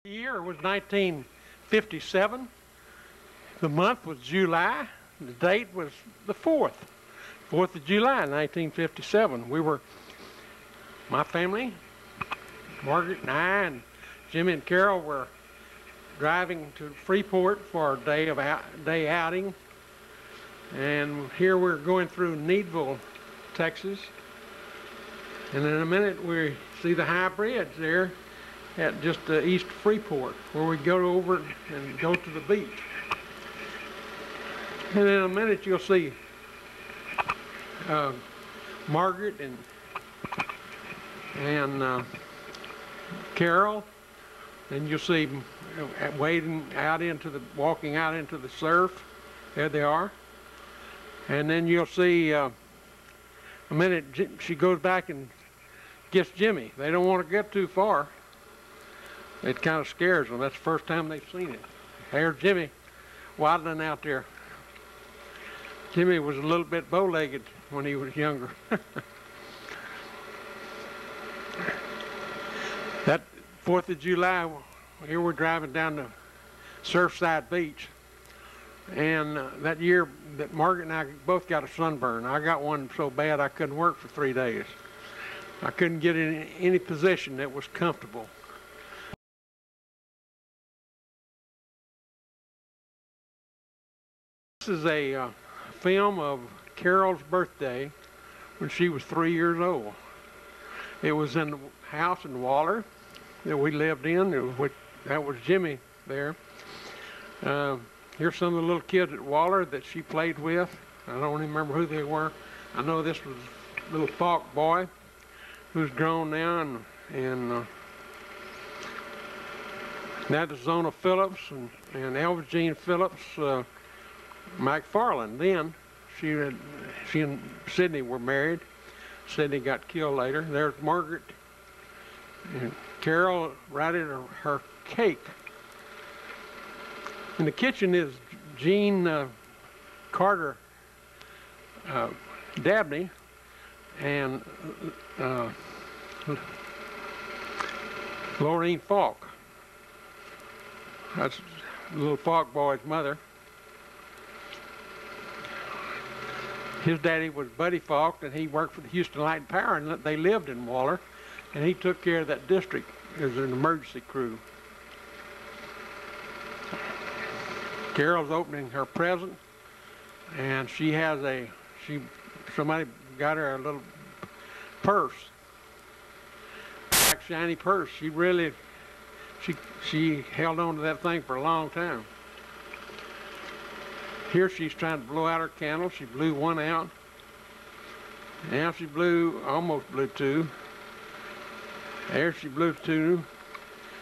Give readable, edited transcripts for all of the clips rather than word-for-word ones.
The year was 1957. The month was July. The date was the 4th of July, 1957. My family, Margaret and I, and Jimmy and Carol were driving to Freeport for a day outing. And here we're going through Needville, Texas. And in a minute we see the high bridge there at just east of Freeport, where we go over and go to the beach. And in a minute you'll see Margaret and Carol, and you'll see walking out into the surf. There they are. And then you'll see a minute she goes back and gets Jimmy. They don't want to get too far. It kind of scares them. That's the first time they've seen it. There's Jimmy waddling out there. Jimmy was a little bit bow-legged when he was younger. That 4th of July, here we're driving down to Surfside Beach. And that year that Margaret and I both got a sunburn. I got one so bad I couldn't work for 3 days. I couldn't get in any position that was comfortable. This is a film of Carol's birthday when she was 3 years old. It was in the house in Waller that we lived in. That was Jimmy there. Here's some of the little kids at Waller that she played with. I don't even remember who they were. I know this was little Falk boy who's grown now, and that is Zona Phillips and Elva Jean Phillips McFarland. Then she and Sidney were married. Sidney got killed later. There's Margaret and Carol writing her cake. In the kitchen is Jean Carter Dabney and Lorraine Falk. That's little Falk boy's mother. His daddy was Buddy Falk, and he worked for the Houston Light and Power, and they lived in Waller, and he took care of that district as an emergency crew. Carol's opening her present, and somebody got her a little purse, black shiny purse. She held on to that thing for a long time. Here she's trying to blow out her candle. She blew one out. Now she almost blew two. There she blew two,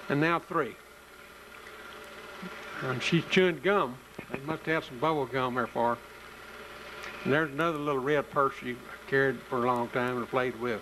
and now three. And she's chewing gum. They must have some bubble gum there for her. And there's another little red purse she carried for a long time and played with.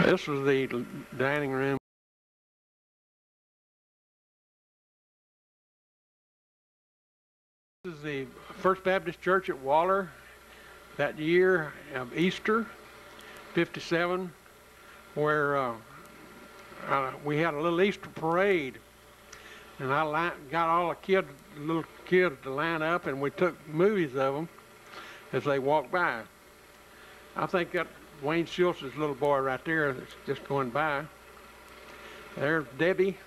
This was the dining room. This is the First Baptist Church at Waller. That year of Easter, 57, where we had a little Easter parade, and I got all the little kids to line up, and we took movies of them as they walked by. I think that Wayne Schultz's little boy right there that's just going by. There's Debbie.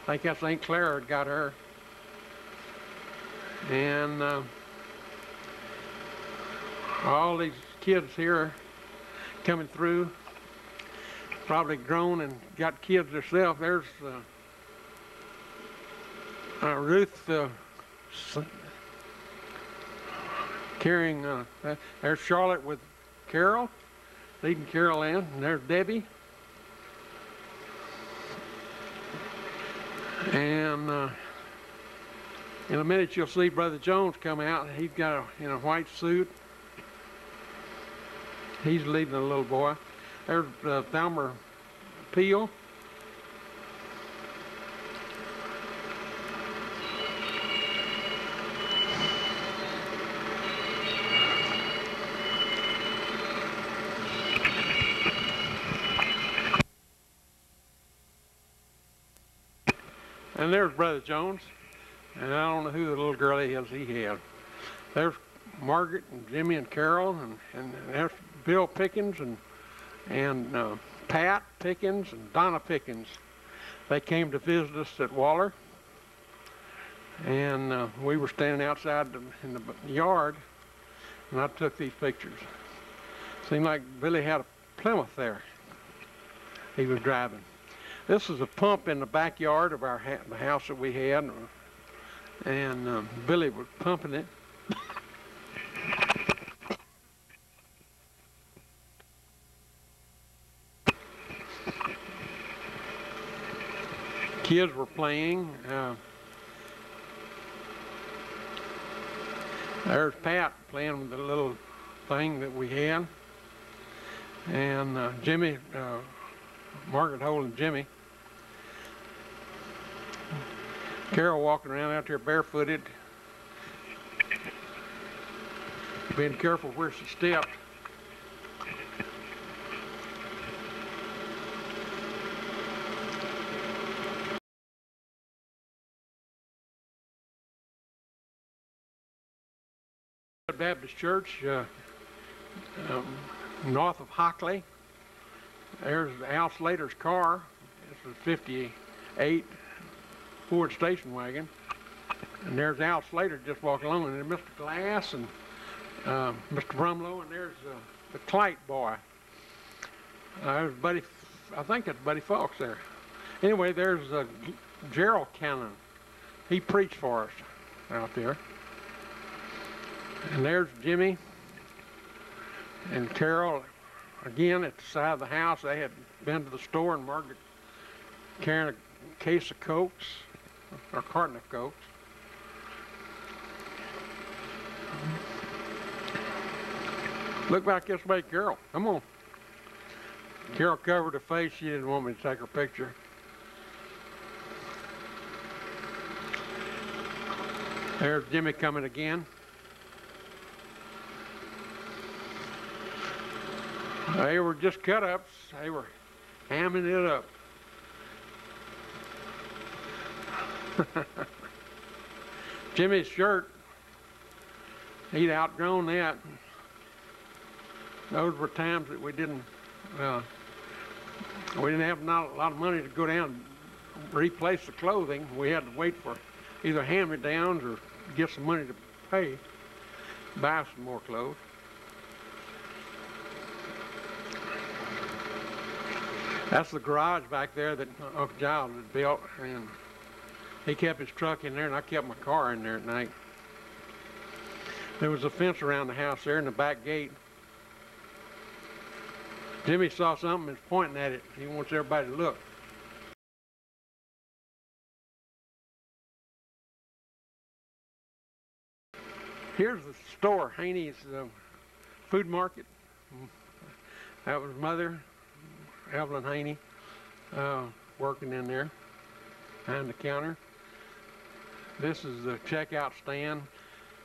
I think that's Aunt Clara had got her. And all these kids here coming through, probably grown and got kids herself. There's Ruth carrying, there's Charlotte with Carol, leading Carol in, and there's Debbie. And in a minute you'll see Brother Jones come out. He's got in a white suit. He's leading the little boy. There's Thelma Peel. And there's Brother Jones. And I don't know who the little girl is he had. There's Margaret and Jimmy and Carol, and there's Bill Pickens and Pat Pickens and Donna Pickens. They came to visit us at Waller, and we were standing outside in the yard, and I took these pictures. Seemed like Billy had a Plymouth there he was driving. This is a pump in the backyard of the house that we had, and Billy was pumping it. Kids were playing. There's Pat playing with the little thing that we had, and Jimmy, Margaret holding Jimmy. Carol walking around out there barefooted, being careful where she stepped. Baptist Church, north of Hockley. There's Al Slater's car. It's a 58 Ford station wagon. And there's Al Slater just walking along, and there's Mr. Glass and Mr. Brumlow, and there's the Clyte boy. There's Buddy, I think that's Buddy Fawkes there. Anyway, there's Gerald Cannon. He preached for us out there. And there's Jimmy and Carol again at the side of the house. They had been to the store, and Margaret carrying a case of Cokes, or carton of Cokes. Look back this way, Carol. Come on. Carol covered her face. She didn't want me to take her picture. There's Jimmy coming again. They were just cut-ups. They were hamming it up. Jimmy's shirt, he'd outgrown that. Those were times that we didn't have not a lot of money to go down and replace the clothing. We had to wait for either hand-me-downs or get some money to pay, buy some more clothes. That's the garage back there that Uncle Giles had built, and he kept his truck in there, and I kept my car in there at night. There was a fence around the house there and the back gate. Jimmy saw something and was pointing at it. He wants everybody to look. Here's the store, Haney's food market. That was Mother, Evelyn Haney, working in there behind the counter. This is the checkout stand.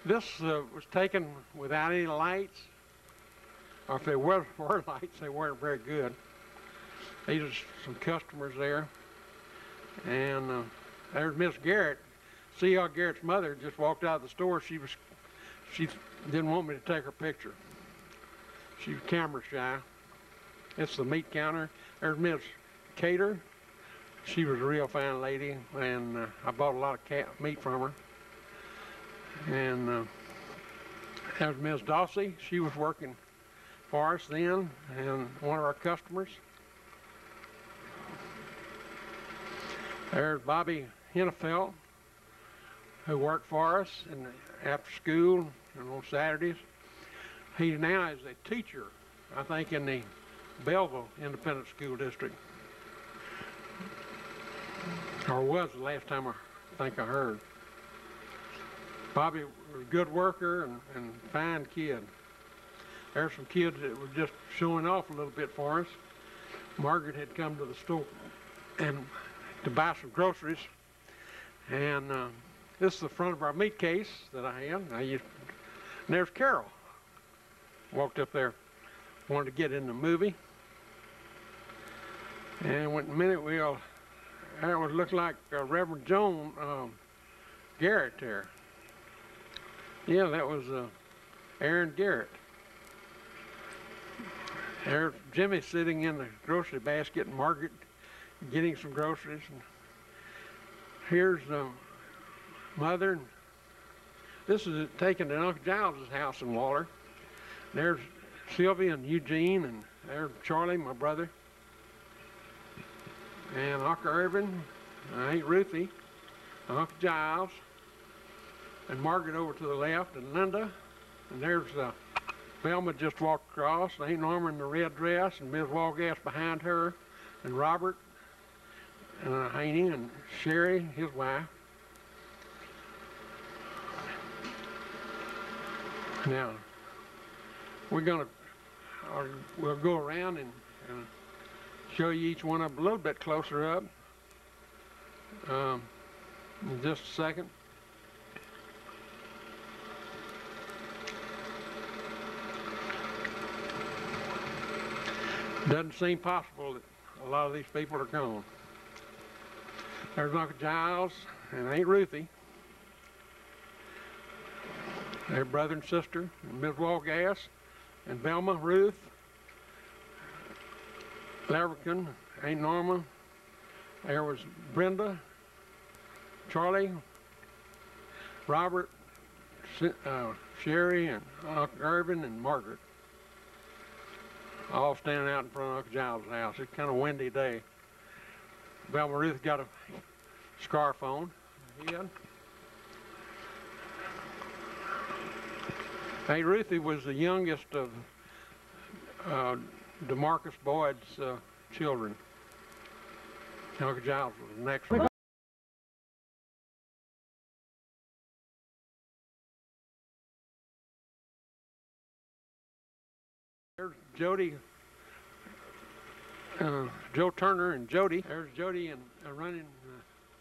This was taken without any lights, or if there were lights, they weren't very good. These are some customers there. And there's Miss Garrett. C.L. Garrett's mother just walked out of the store. She didn't want me to take her picture. She was camera shy. It's the meat counter. There's Miss Cater. She was a real fine lady, and I bought a lot of meat from her. And there's Miss Dawsey. She was working for us then, and one of our customers. There's Bobby Hennefeld, who worked for us after school and on Saturdays. He now is a teacher, I think, in the Belleville Independent School District. Or was the last time I think I heard. Bobby was a good worker and fine kid. There's some kids that were just showing off a little bit for us. Margaret had come to the store and to buy some groceries. And this is the front of our meat case that I had. And there's Carol. Walked up there, wanted to get in the movie. And in a minute we'll That was looked like Reverend Joan Garrett there. Yeah, that was Aaron Garrett. There's Jimmy sitting in the grocery basket and Margaret getting some groceries. And here's Mother. And this is taken to Uncle Giles' house in Waller. There's Sylvia and Eugene, and there's Charlie, my brother. And Uncle Irvin, Aunt Ruthie, Uncle Giles, and Margaret over to the left, and Linda. And there's Velma just walked across, and Aunt Norma in the red dress, and Ms. Walgass behind her, and Robert, and Haney, and Sherry, his wife. Now, we'll go around and show you each one up a little bit closer up in just a second. Doesn't seem possible that a lot of these people are gone. There's Uncle Giles and Aunt Ruthie. Their brother and sister, and Ms. Walgass, and Velma, Ruth, Laverkin, Aunt Norma. There was Brenda, Charlie, Robert, Sherry, and Uncle Irvin, and Margaret. All standing out in front of Uncle Giles' house. It's kind of a windy day. Velma Ruth got a scarf on. Aunt Ruthie was the youngest of DeMarcus Boyd's children. Uncle Giles was the next one. There's Jody, Joe Turner and Jody. There's Jody and running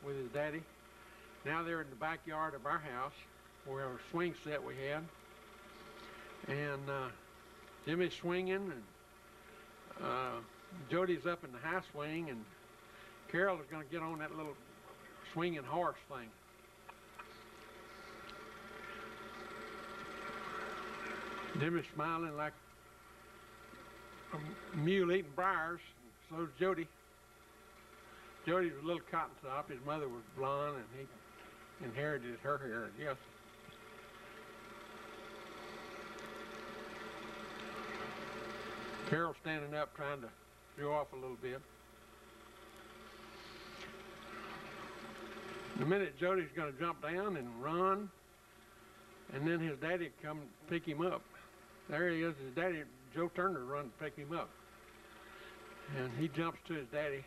with his daddy. Now they're in the backyard of our house where our swing set we had. And Jimmy's swinging, and Jody's up in the high swing, and Carol is going to get on that little swinging horse thing. Jimmy's smiling like a mule eating briars, and so is Jody. Jody was a little cotton top. His mother was blonde, and he inherited her hair, I guess. Carol's standing up trying to show off a little bit. In a minute, Jody's going to jump down and run, and then his daddy come pick him up. There he is, his daddy, Joe Turner, run to pick him up. And he jumps to his daddy.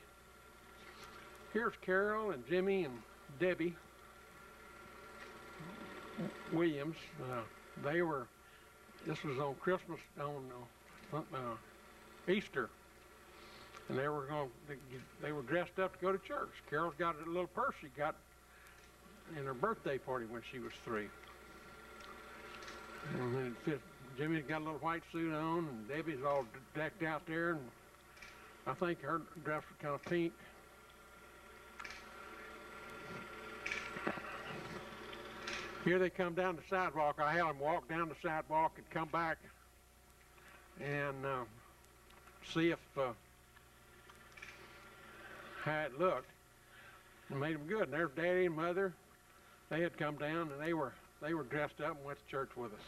Here's Carol and Jimmy and Debbie Williams. This was on Christmas, on Easter, and they were dressed up to go to church. Carol's got a little purse she got in her birthday party when she was 3. And then Jimmy's got a little white suit on, and Debbie's all decked out there, and I think her dress was kind of pink. Here they come down the sidewalk. I had them walk down the sidewalk and come back and see if how it looked. It made them good. And there's Daddy and Mother. They had come down, and they were dressed up and went to church with us.